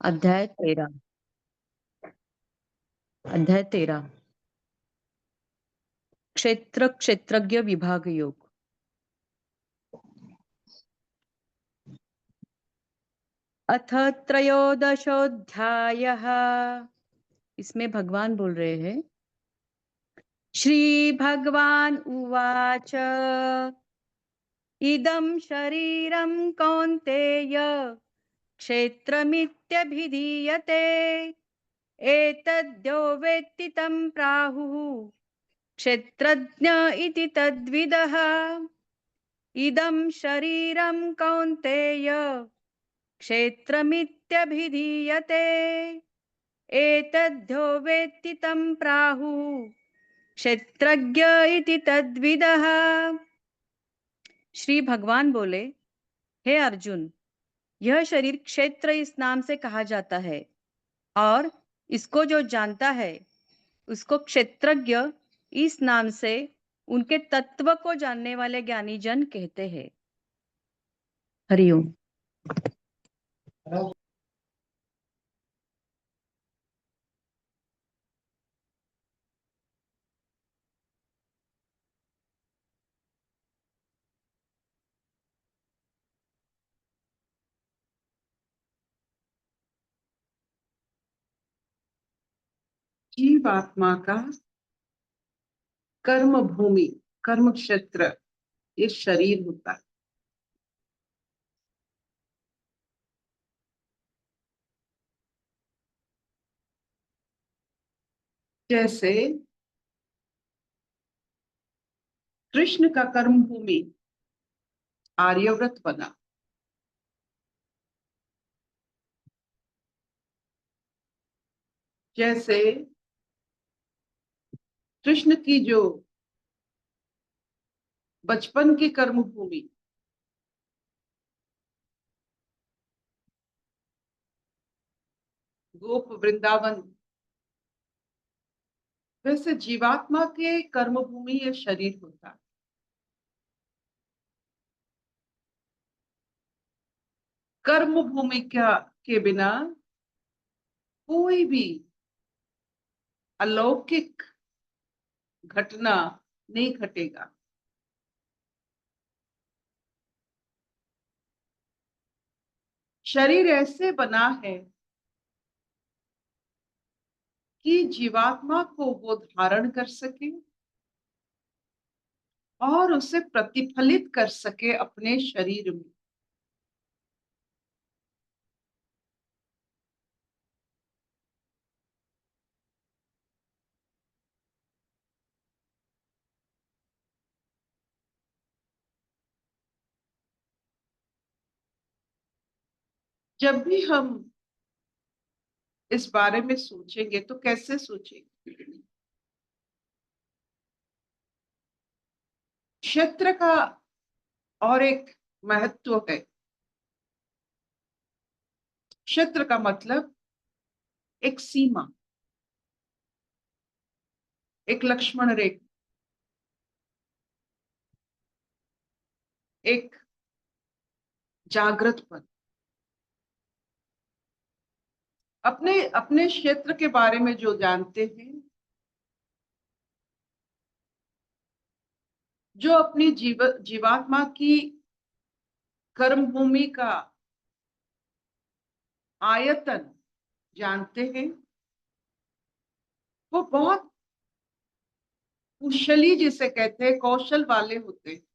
अध्याय 13। अध्याय 13। क्षेत्र क्षेत्रज्ञ विभाग योग। अथ त्रयोदशोऽध्यायः। इसमें भगवान बोल रहे हैं। श्री भगवान उवाच इदं शरीरं कौन्तेय क्षेत्रमित्यभिधीयते एतद्यो वेत्ति तं प्राहुः क्षेत्रज्ञ इति तद्विदः। इदं शरीरं कौन्तेय क्षेत्रमित्यभिधीयते एतद्यो वेत्ति तं प्राहुः क्षेत्रज्ञ इति तद्विदः। श्री भगवान बोले, हे अर्जुन, यह शरीर क्षेत्र इस नाम से कहा जाता है और इसको जो जानता है उसको क्षेत्रज्ञ इस नाम से उनके तत्व को जानने वाले ज्ञानी जन कहते हैं। हरिओम। जीवात्मा का कर्म भूमि, कर्म क्षेत्र ये शरीर होता है। जैसे कृष्ण का कर्म भूमि आर्यव्रत बना, जैसे कृष्ण की जो बचपन की कर्म भूमि गोप वृंदावन, वैसे जीवात्मा के कर्म भूमि ये शरीर होता है। कर्म भूमि के बिना कोई भी अलौकिक घटना नहीं घटेगा। शरीर ऐसे बना है कि जीवात्मा को वो धारण कर सके और उसे प्रतिफलित कर सके अपने शरीर में। जब भी हम इस बारे में सोचेंगे तो कैसे सोचेंगे? क्षेत्र का और एक महत्व है। क्षेत्र का मतलब एक सीमा, एक लक्ष्मण रेखा, एक जागृत पन। अपने अपने क्षेत्र के बारे में जो जानते हैं, जो अपनी जीवात्मा की कर्म भूमि का आयतन जानते हैं, वो बहुत कुशली जिसे कहते हैं कौशल वाले होते हैं।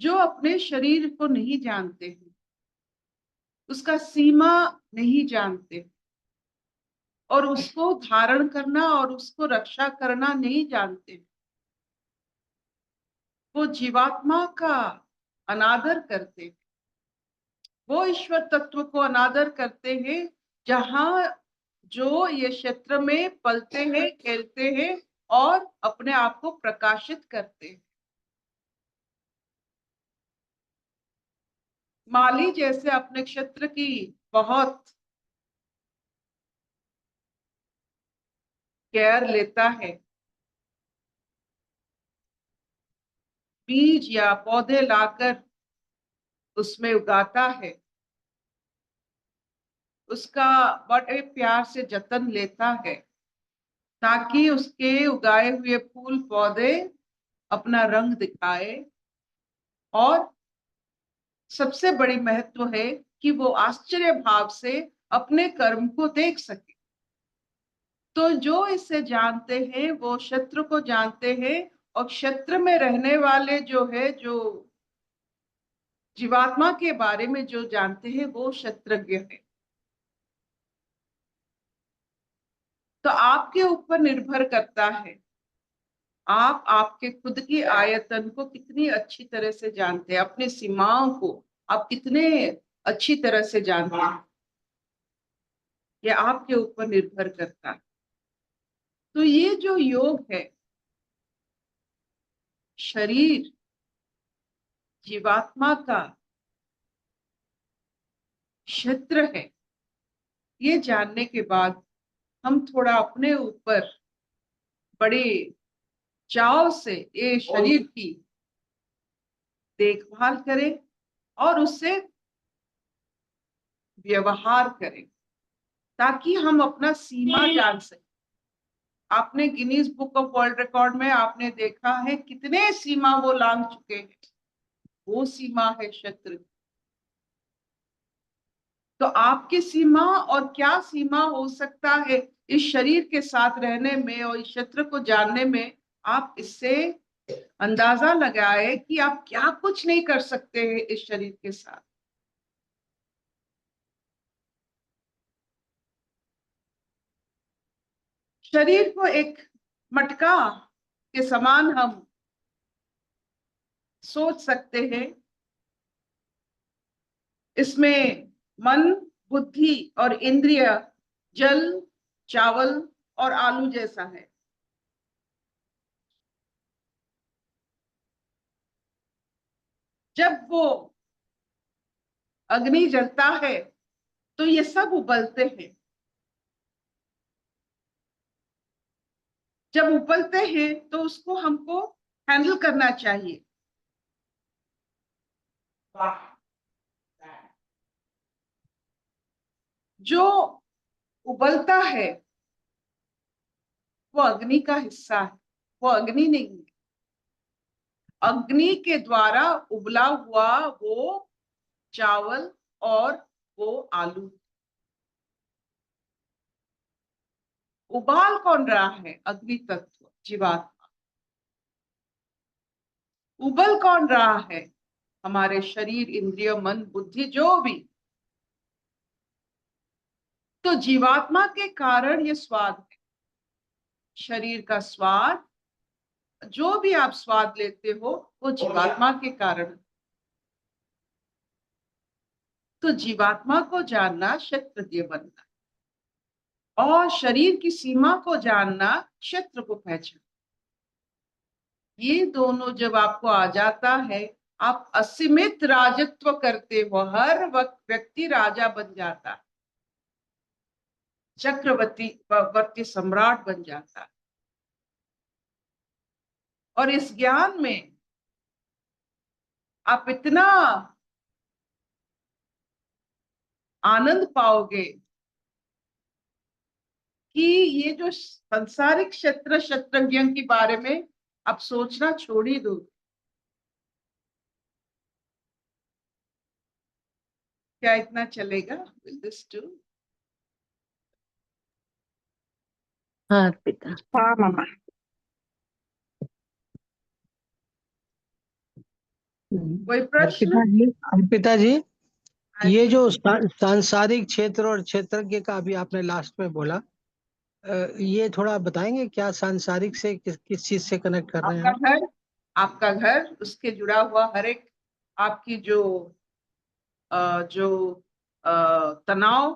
जो अपने शरीर को नहीं जानते हैं, उसका सीमा नहीं जानते और उसको धारण करना और उसको रक्षा करना नहीं जानते, वो जीवात्मा का अनादर करते हैं। वो ईश्वर तत्व को अनादर करते हैं जहां जो ये क्षेत्र में पलते हैं, खेलते हैं और अपने आप को प्रकाशित करते हैं। माली जैसे अपने क्षेत्र की बहुत केयर लेता है, बीज या पौधे लाकर उसमें उगाता है, उसका बड़े प्यार से जतन लेता है ताकि उसके उगाए हुए फूल पौधे अपना रंग दिखाए। और सबसे बड़ी महत्व है कि वो आश्चर्य भाव से अपने कर्म को देख सके। तो जो इसे जानते हैं वो क्षेत्र को जानते हैं, और क्षेत्र में रहने वाले जो है, जो जीवात्मा के बारे में जो जानते हैं वो क्षेत्रज्ञ है। तो आपके ऊपर निर्भर करता है आप आपके खुद की आयतन को कितनी अच्छी तरह से जानते हैं, अपनी सीमाओं को आप कितने अच्छी तरह से जानते हैं, ये आपके ऊपर निर्भर करता है। तो ये जो योग है, शरीर जीवात्मा का क्षेत्र है, ये जानने के बाद हम थोड़ा अपने ऊपर बड़े चाव से ये शरीर की देखभाल करें और उससे व्यवहार करें ताकि हम अपना सीमा जान सकें। आपने Guinness book of world record में आपने देखा है कितने सीमा वो लांघ चुके हैं, वो सीमा है क्षेत्र। तो आपकी सीमा और क्या सीमा हो सकता है इस शरीर के साथ रहने में और इस क्षेत्र को जानने में, आप इससे अंदाजा लगाए कि आप क्या कुछ नहीं कर सकते हैं इस शरीर के साथ। शरीर को एक मटका के समान हम सोच सकते हैं। इसमें मन, बुद्धि और इंद्रिय जल, चावल और आलू जैसा है। जब वो अग्नि जलता है तो ये सब उबलते हैं। जब उबलते हैं तो उसको हमको हैंडल करना चाहिए। जो उबलता है वो अग्नि का हिस्सा है, वो अग्नि नहीं है। अग्नि के द्वारा उबला हुआ वो चावल और वो आलू। उबाल कौन रहा है? अग्नि तत्व जीवात्मा। उबल कौन रहा है? हमारे शरीर, इंद्रिय, मन, बुद्धि, जो भी। तो जीवात्मा के कारण ये स्वाद है। शरीर का स्वाद, जो भी आप स्वाद लेते हो वो जीवात्मा के कारण। तो जीवात्मा को जानना क्षेत्रज्ञ बनना, और शरीर की सीमा को जानना क्षेत्र को पहचानना। ये दोनों जब आपको आ जाता है, आप असीमित राजत्व करते हो। हर वक्त व्यक्ति राजा बन जाता है, चक्रवर्ती सम्राट बन जाता है। और इस ज्ञान में आप इतना आनंद पाओगे कि ये जो संसारिक क्षेत्रज्ञ के बारे में आप सोचना छोड़ ही दो। क्या इतना चलेगा? Will this do? हाँ पिता। हाँ मामा। कोई प्रश्न? पिताजी, पिताजी, ये जो सांसारिक क्षेत्र और क्षेत्रज्ञ का अभी आपने लास्ट में बोला, ये थोड़ा बताएंगे क्या सांसारिक से किस चीज से कनेक्ट कर रहे हैं आपका आप? घर, आपका घर, उसके जुड़ा हुआ हर एक आपकी जो तनाव,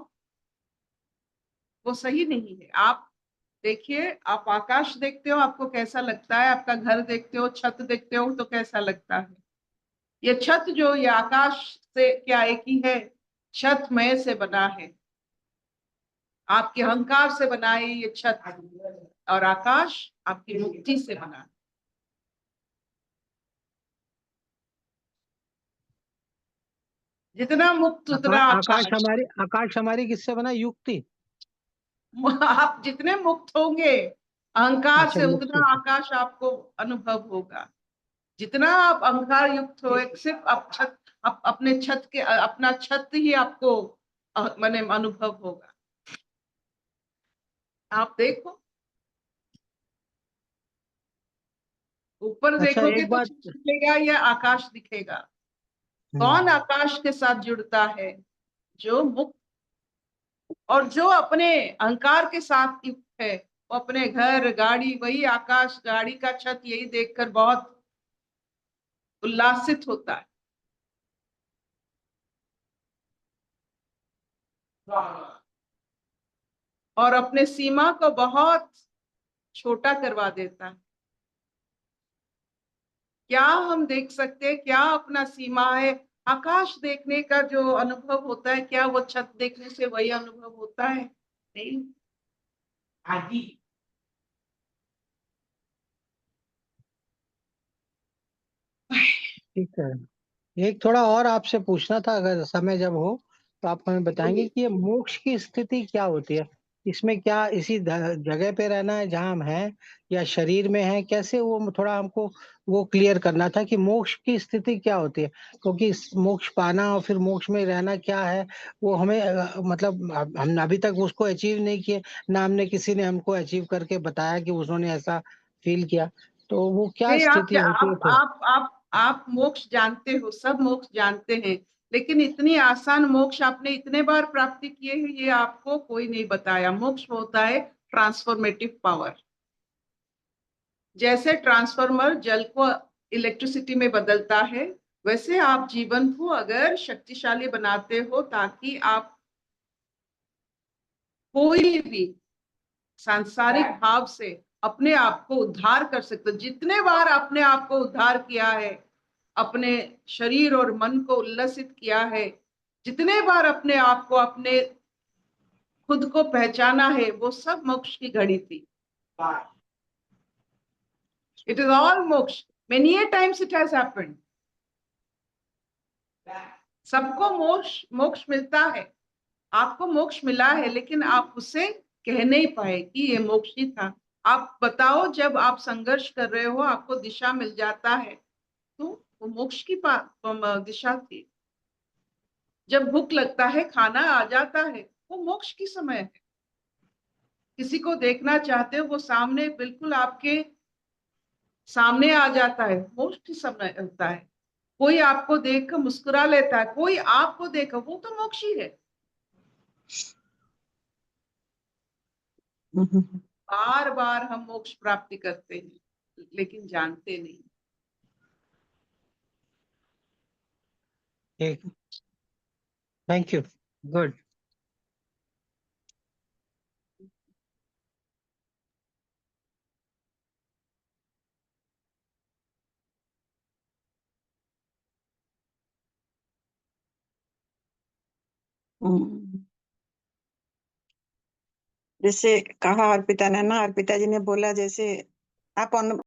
वो सही नहीं है। आप देखिए, आप आकाश देखते हो आपको कैसा लगता है, आपका घर देखते हो, छत देखते हो तो कैसा लगता है। ये छत जो ये आकाश से क्या एक ही है? छत मय से बना है, आपके अहंकार से बना है ये छत, और आकाश आपकी मुक्ति से बना है। जितना मुक्त उतना आकाश हमारी किससे बना? युक्ति। आप जितने मुक्त होंगे अहंकार अच्छा, से मुक्त उतना से। आकाश आपको अनुभव होगा। जितना आप अहंकार युक्त हो, सिर्फ अपने छत के अपना छत ही आपको माने अनुभव होगा। आप देखो, ऊपर अच्छा, देखोगे एक तो बात। छत दिखेगा या आकाश दिखेगा? कौन हम्म, आकाश के साथ जुड़ता है? जो मुक्त और जो अपने अहंकार के साथ युक्त है, वो अपने घर गाड़ी, वही आकाश गाड़ी का छत यही देखकर बहुत उल्लासित होता है। और अपने सीमा को बहुत छोटा करवा देता है। क्या हम देख सकते हैं? क्या अपना सीमा है? आकाश देखने का जो अनुभव होता है, क्या वो छत देखने से वही अनुभव होता है? नहीं। आदि ठीक है। एक थोड़ा और आपसे पूछना था, अगर समय जब हो तो आप हमें बताएंगे कि ये मोक्ष की स्थिति क्या होती है? इसमें क्या इसी जगह पे रहना है जहाँ हम हैं, या शरीर में है? कैसे वो थोड़ा हमको वो क्लियर करना था कि मोक्ष की स्थिति क्या होती है, क्योंकि मोक्ष पाना और फिर मोक्ष में रहना क्या है, वो हमें मतलब हम अभी तक उसको अचीव नहीं किए, ना हमने किसी ने हमको अचीव करके बताया कि उन्होंने ऐसा फील किया। तो वो क्या नहीं, स्थिति होती है फिर? आप मोक्ष जानते हो, सब मोक्ष जानते हैं, लेकिन इतनी आसान मोक्ष आपने इतने बार प्राप्ति किए हैं, ये आपको कोई नहीं बताया। मोक्ष होता है ट्रांसफॉर्मेटिव पावर। जैसे ट्रांसफॉर्मर जल को इलेक्ट्रिसिटी में बदलता है, वैसे आप जीवन को अगर शक्तिशाली बनाते हो ताकि आप कोई भी सांसारिक भाव से अपने आप को उद्धार कर सकते हो। जितने बार अपने आप को उद्धार किया है, अपने शरीर और मन को उल्लसित किया है, जितने बार अपने आप को अपने खुद को पहचाना है, वो सब मोक्ष की घड़ी थी। इट इज ऑल मोक्ष। Many A times it has happened. सबको मोक्ष मोक्ष मिलता है। आपको मोक्ष मिला है, लेकिन आप उसे कह नहीं पाए कि ये मोक्ष ही था। आप बताओ, जब आप संघर्ष कर रहे हो, आपको दिशा मिल जाता है, तो वो मोक्ष की दिशा थी। जब भूख लगता है, खाना आ जाता है, वो मोक्ष की समय है। किसी को देखना चाहते हो, वो सामने बिल्कुल आपके सामने आ जाता है, मोक्ष की समय होता है। कोई आपको देखकर मुस्कुरा लेता है, कोई आपको देखकर, वो तो मोक्ष ही है। बार बार हम मोक्ष प्राप्ति करते हैं, लेकिन जानते नहीं। ठीक, थैंक यू, गुड। हम्म, जैसे कहा अर्पिता ने ना, अर्पिता जी ने बोला जैसे आप